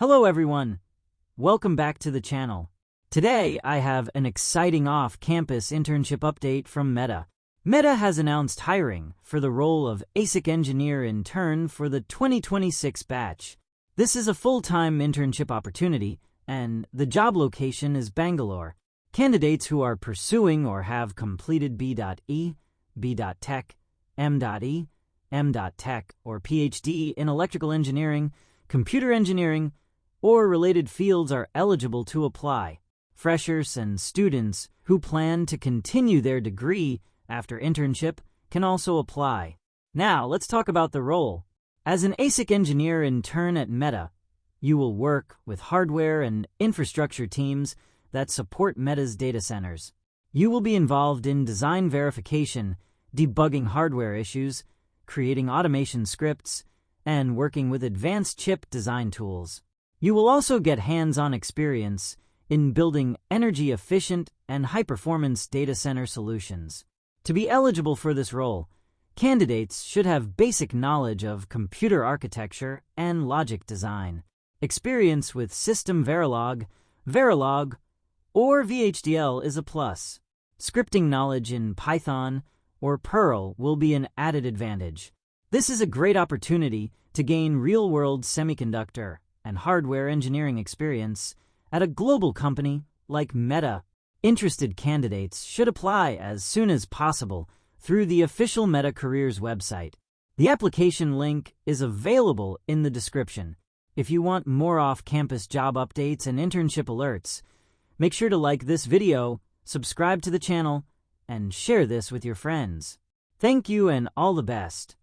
Hello everyone, welcome back to the channel. Today I have an exciting off-campus internship update from Meta. Meta has announced hiring for the role of ASIC Engineer Intern for the 2026 batch. This is a full-time internship opportunity, and the job location is Bangalore. Candidates who are pursuing or have completed B.E, B.Tech, M.E, M.Tech, or PhD in electrical engineering, computer engineering, or related fields are eligible to apply. Freshers and students who plan to continue their degree after internship can also apply. Now, let's talk about the role. As an ASIC engineer intern at Meta, you will work with hardware and infrastructure teams that support Meta's data centers. You will be involved in design verification, debugging hardware issues, creating automation scripts, and working with advanced chip design tools. You will also get hands-on experience in building energy-efficient and high-performance data center solutions. To be eligible for this role, candidates should have basic knowledge of computer architecture and logic design, experience with SystemVerilog, Verilog, or VHDL is a plus. Scripting knowledge in Python or Perl will be an added advantage. This is a great opportunity to gain real-world semiconductor and hardware engineering experience at a global company like Meta. Interested candidates should apply as soon as possible through the official Meta Careers website. The application link is available in the description. If you want more off-campus job updates and internship alerts, make sure to like this video, subscribe to the channel, and share this with your friends. Thank you and all the best.